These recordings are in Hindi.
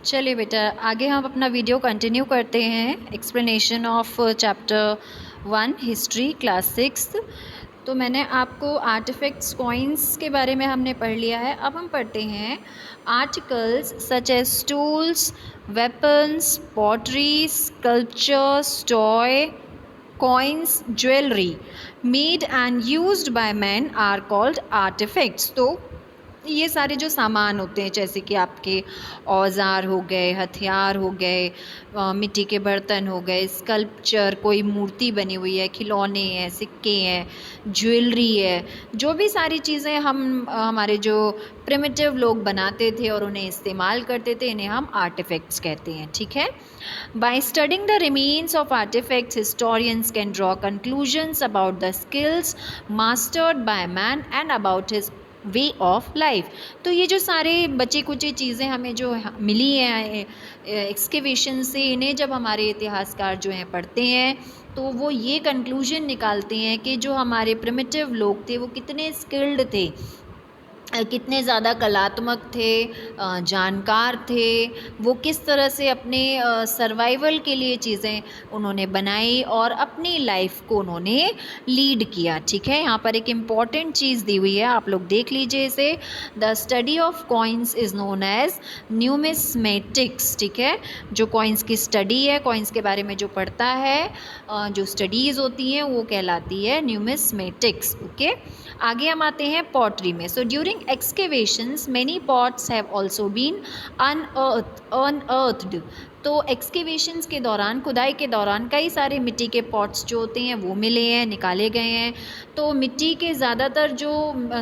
चलिए बेटा, आगे हम अपना वीडियो कंटिन्यू करते हैं। Explanation of chapter 1 history class 6। तो मैंने आपको आर्टिफैक्ट्स कॉइन्स के बारे में हमने पढ़ लिया है। अब हम पढ़ते हैं articles such as tools, weapons, pottery, sculptures, toy, coins, jewellery made and used by man are called artefacts. तो ये सारे जो सामान होते हैं, जैसे कि आपके औज़ार हो गए, हथियार हो गए, मिट्टी के बर्तन हो गए, स्कल्पचर कोई मूर्ति बनी हुई है, खिलौने हैं, सिक्के हैं, ज्वेलरी है, जो भी सारी चीज़ें हम हमारे जो प्रिमिटिव लोग बनाते थे और उन्हें इस्तेमाल करते थे, इन्हें हम आर्टिफैक्ट्स कहते हैं। ठीक है। By studying the remains of artifacts, historians can draw conclusions about the skills mastered by man and about his way of life. तो ये जो सारे बचे कुचे चीज़ें हमें जो मिली हैं एक्सकेवेशन से, इन्हें जब हमारे इतिहासकार जो हैं पढ़ते हैं तो वो ये कंक्लूजन निकालते हैं कि जो हमारे प्रिमिटिव लोग थे वो कितने स्किल्ड थे, कितने ज़्यादा कलात्मक थे, जानकार थे, वो किस तरह से अपने सर्वाइवल के लिए चीज़ें उन्होंने बनाई और अपनी लाइफ को उन्होंने लीड किया। ठीक है। यहाँ पर एक इम्पॉर्टेंट चीज़ दी हुई है, आप लोग देख लीजिए इसे। The study of coins is known as numismatics. ठीक है। जो कॉइन्स की स्टडी है, कॉइन्स के बारे में जो पढ़ता है, जो स्टडीज़ होती हैं वो कहलाती है न्यूमिस्मेटिक्स। ओके। आगे हम आते हैं पॉटरी में। So during excavations many pots have also been unearthed। तो एक्सकेवेशंस के दौरान, खुदाई के दौरान कई सारे मिट्टी के पॉट्स जो होते हैं वो मिले हैं, निकाले गए हैं। तो मिट्टी के ज़्यादातर जो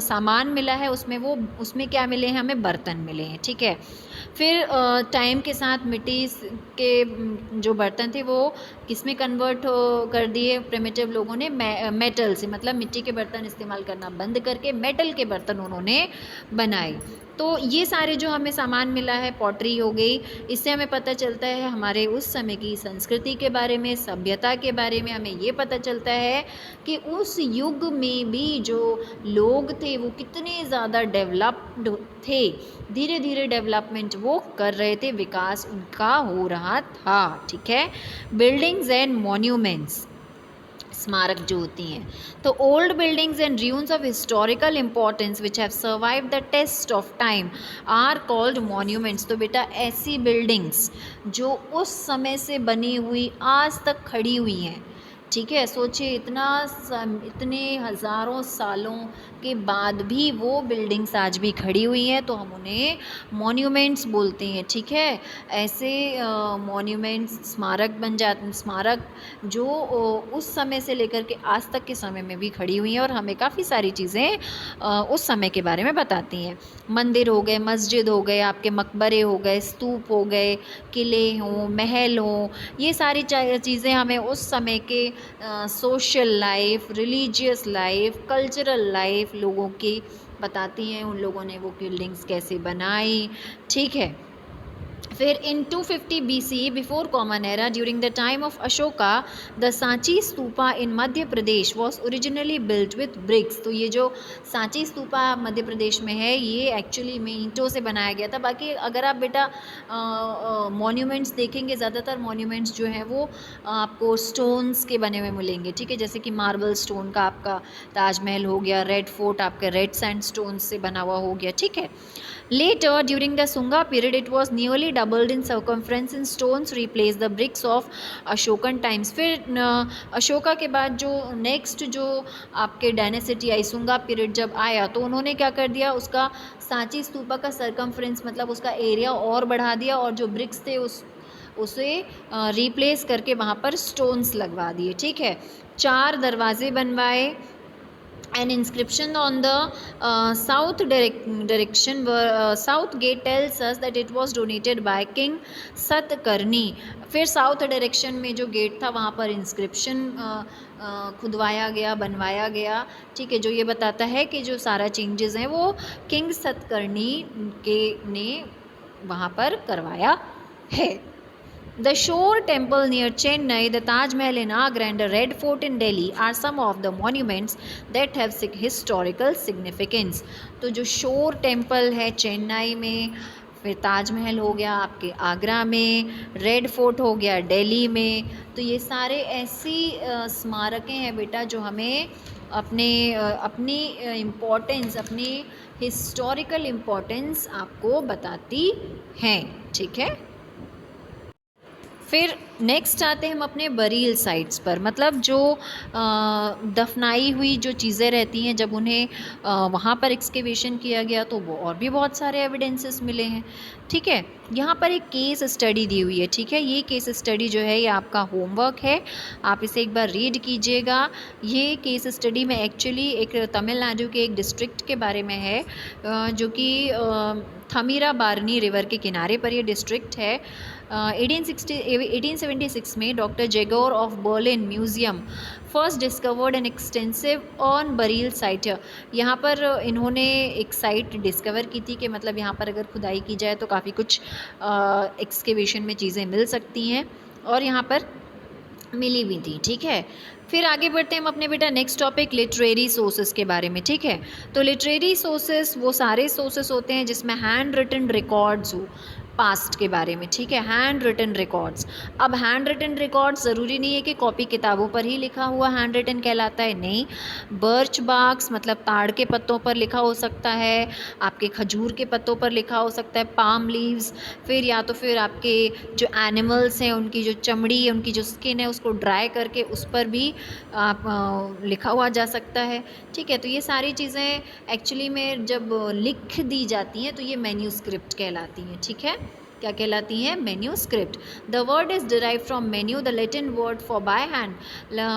सामान मिला है उसमें क्या मिले हैं, हमें बर्तन मिले हैं। ठीक है। फिर टाइम के साथ मिट्टी के जो बर्तन थे वो किस में कन्वर्ट कर दिए प्रिमिटिव लोगों ने, मेटल से, मतलब मिट्टी के बर्तन इस्तेमाल करना बंद करके मेटल के बर्तन उन्होंने बनाए। तो ये सारे जो हमें सामान मिला है, पॉटरी हो गई, इससे हमें पता चलता है हमारे उस समय की संस्कृति के बारे में, सभ्यता के बारे में हमें ये पता चलता है कि उस युग में भी जो लोग थे वो कितने ज़्यादा डेवलप्ड थे, धीरे धीरे डेवलपमेंट वो कर रहे थे, विकास उनका हो रहा था। ठीक है। बिल्डिंग्स एंड मॉन्यूमेंट्स, स्मारक जो होती हैं, तो old buildings and ruins of historical importance which have survive the test of time are called monuments. तो बेटा ऐसी बिल्डिंग्स जो उस समय से बनी हुई आज तक खड़ी हुई हैं, ठीक है, सोचिए इतने हज़ारों सालों के बाद भी वो बिल्डिंग्स आज भी खड़ी हुई हैं, तो हम उन्हें मॉन्यूमेंट्स बोलते हैं। ठीक है। ऐसे मॉन्यूमेंट्स, स्मारक बन जाते, स्मारक जो उस समय से लेकर के आज तक के समय में भी खड़ी हुई हैं और हमें काफ़ी सारी चीज़ें उस समय के बारे में बताती हैं। मंदिर हो गए, मस्जिद हो गए, आपके मकबरे हो गए, स्तूप हो गए, किले हों, महल हों, ये सारी चीज़ें हमें उस समय के social life, religious life, cultural life लोगों की बताती हैं, उन लोगों ने वो बिल्डिंग्स कैसे बनाई। ठीक है। फिर in 250 BC before common era, during the time of Ashoka, the Sanchi Stupa in Madhya Pradesh was originally built with bricks. तो ये जो सांची स्तूपा मध्य प्रदेश में है, ये एक्चुअली में ईंटों से बनाया गया था। बाकी अगर आप बेटा मॉन्यूमेंट्स देखेंगे, ज़्यादातर मॉन्यूमेंट्स जो हैं वो आपको स्टोन्स के बने हुए मिलेंगे। ठीक है। जैसे कि मार्बल स्टोन का आपका ताजमहल हो गया, रेड फोर्ट आपके रेड सैंड स्टोन से बना हुआ हो गया। ठीक है। Later, during the Sunga period, it was nearly doubled in circumference and stones replaced the bricks of Ashokan times। फिर अशोका के बाद जो नेक्स्ट जो आपके डायनेसिटी आई, सुंगा पीरियड जब आया, तो उन्होंने क्या कर दिया, उसका सांची स्तूपा का सरकमफ्रेंस मतलब उसका एरिया और बढ़ा दिया और जो ब्रिक्स थे उसे रिप्लेस करके वहाँ पर स्टोन्स लगवा दिए। ठीक है। 4 दरवाजे बनवाए। An inscription on the south gate tells us that it was donated by King Satkarni। फिर साउथ डायरेक्शन में जो गेट था वहाँ पर इंस्क्रिप्शन खुदवाया गया, बनवाया गया। ठीक है। जो ये बताता है कि जो सारा चेंजेस हैं वो किंग सतकर्णी ने वहाँ पर करवाया है। The Shore Temple near Chennai, the Taj Mahal in Agra and the Red Fort in Delhi are some of the monuments that have historical significance। तो जो शोर टेम्पल है चेन्नई में, फिर ताजमहल हो गया आपके आगरा में, रेड फोर्ट हो गया दिल्ली में। तो ये सारे ऐसी स्मारकें हैं बेटा जो हमें अपनी इम्पोर्टेंस, अपनी हिस्टोरिकल इम्पोर्टेंस आपको बताती हैं। ठीक है। फिर नेक्स्ट आते हैं हम अपने बरील साइट्स पर, मतलब जो दफनाई हुई जो चीज़ें रहती हैं, जब उन्हें वहाँ पर एक्सकेवेशन किया गया तो वो और भी बहुत सारे एविडेंसेस मिले हैं। ठीक है। यहाँ पर एक केस स्टडी दी हुई है। ठीक है। ये केस स्टडी जो है ये आपका होमवर्क है, आप इसे एक बार रीड कीजिएगा। ये केस स्टडी में एक्चुअली एक तमिलनाडु के एक डिस्ट्रिक्ट के बारे में है, जो कि थमीराबारनी रिवर के किनारे पर ये डिस्ट्रिक्ट है। 1876 में doctor Jagor of Berlin museum first discovered an extensive on burial site. यहाँ पर इन्होंने एक साइट डिस्कवर की थी कि मतलब यहाँ पर अगर खुदाई की जाए तो काफ़ी कुछ एक्सकेवेशन में चीज़ें मिल सकती हैं, और यहाँ पर मिली भी थी। ठीक है। फिर आगे बढ़ते हैं हम अपने बेटा नेक्स्ट टॉपिक लिटरेरी सोर्सेस के बारे में। ठीक है। तो लिटरेरी सोर्सेस वो सारे सोर्सेस होते हैं जिसमें हैंड रिटन रिकॉर्ड्स हो पास्ट के बारे में। ठीक है। Handwritten records. अब हैंड रिटन रिकॉर्ड्स ज़रूरी नहीं है कि कॉपी किताबों पर ही लिखा हुआ हैंड रिटन कहलाता है, नहीं। बर्च बार्क्स मतलब ताड़ के पत्तों पर लिखा हो सकता है, आपके खजूर के पत्तों पर लिखा हो सकता है, पाम लीव्स, फिर या तो फिर आपके जो एनिमल्स हैं उनकी जो चमड़ी है, उनकी जो स्किन है, उसको ड्राई करके उस पर भी आप लिखा हुआ जा सकता है। ठीक है। तो ये सारी चीज़ें एक्चुअली में जब लिख दी जाती हैं तो ये मैन्यूस्क्रिप्ट कहलाती हैं। ठीक है। क्या कहलाती हैं? Manuscript. The word is derive from menu, the Latin word for by hand.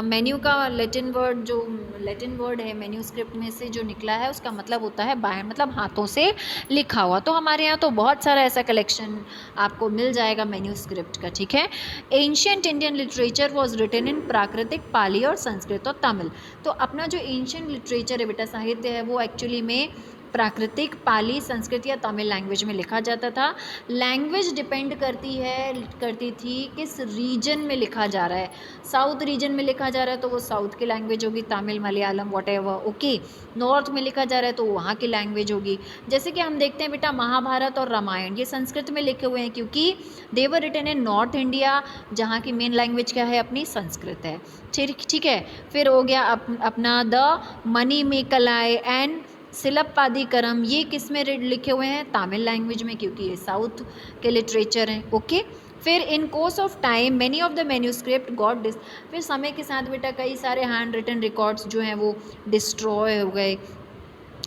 Menu का लैटिन वर्ड, जो लैटिन वर्ड है मैन्यूस्क्रिप्ट में से जो निकला है, उसका मतलब होता है बाय हैंड, मतलब हाथों से लिखा हुआ। तो हमारे यहाँ तो बहुत सारा ऐसा कलेक्शन आपको मिल जाएगा मैन्यूस्क्रिप्ट का। ठीक है। Ancient Indian literature was written in प्राकृतिक, पाली और संस्कृत और तमिल। तो अपना जो एंशियंट लिटरेचर है बेटा, साहित्य है, वो एक्चुअली में प्राकृतिक, पाली, संस्कृत या तमिल लैंग्वेज में लिखा जाता था। लैंग्वेज डिपेंड करती थी किस रीजन में लिखा जा रहा है। साउथ रीजन में लिखा जा रहा है तो वो साउथ की लैंग्वेज होगी, Tamil, Malayalam, whatever. Okay. North में लिखा जा रहा है तो वहाँ की लैंग्वेज होगी। जैसे कि हम देखते हैं बेटा महाभारत और रामायण ये संस्कृत में लिखे हुए हैं, क्योंकि they were written in north India, जहाँ की मेन लैंग्वेज क्या है? अपनी संस्कृत है। ठीक है। फिर हो गया अपना द मणिमेकलाई एंड सिलप्पादिकरम, ये किस में लिखे हुए हैं? तमिल लैंग्वेज में, क्योंकि ये साउथ के लिटरेचर हैं। ओके। फिर in course of time many of the manuscript got फिर समय के साथ बेटा कई सारे हैंड रिटन रिकॉर्ड्स जो हैं वो डिस्ट्रॉय हो गए,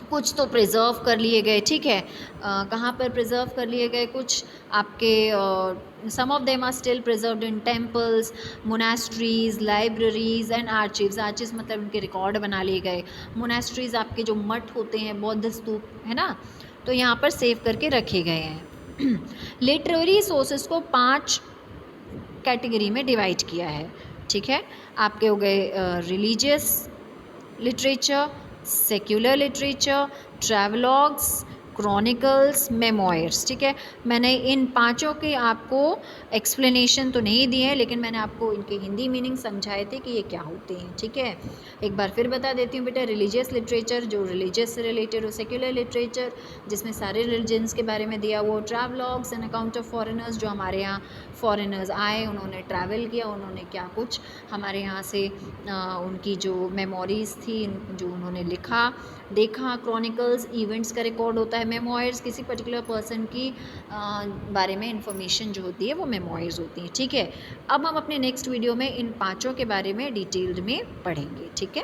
कुछ तो प्रिजर्व कर लिए गए। ठीक है। कहाँ पर प्रिजर्व कर लिए गए? कुछ आपके some of them are still preserved in temples, monasteries, libraries and archives. Archives मतलब उनके रिकॉर्ड बना लिए गए। मोनास्ट्रीज आपके जो मठ होते हैं, बौद्ध स्तूप है ना, तो यहाँ पर सेव करके रखे गए हैं। लिटरेरी सोर्सेस को 5 कैटेगरी में डिवाइड किया है। ठीक है। आपके हो गए religious literature, secular literature, travelogues, chronicles, memoirs. ठीक है। मैंने इन पांचों के आपको एक्सप्लेनेशन तो नहीं दिए हैं, लेकिन मैंने आपको इनके हिंदी मीनिंग समझाए थे कि ये क्या होते हैं। ठीक है। एक बार फिर बता देती हूँ बेटा, रिलीजियस लिटरेचर जो रिलीजियस से रिलेटेड हो, सेक्युलर लिटरेचर जिसमें सारे रिलीजन्स के बारे में दिया हुआ, ट्रैवलॉग्स एन अकाउंट ऑफ फॉरेनर्स जो हमारे यहाँ फॉरेनर्स आए, उन्होंने ट्रैवल किया, उन्होंने क्या कुछ हमारे यहाँ से उनकी जो मेमोरीज़ थी, जो उन्होंने लिखा देखा। क्रॉनिकल्स इवेंट्स का रिकॉर्ड होता है। मेमोयर्स किसी पर्टिकुलर पर्सन की बारे में इंफॉर्मेशन जो होती है वो मेमोयर्स होती हैं। ठीक है। अब हम अपने नेक्स्ट वीडियो में इन पांचों के बारे में डिटेल्ड में पढ़ेंगे। ठीक है।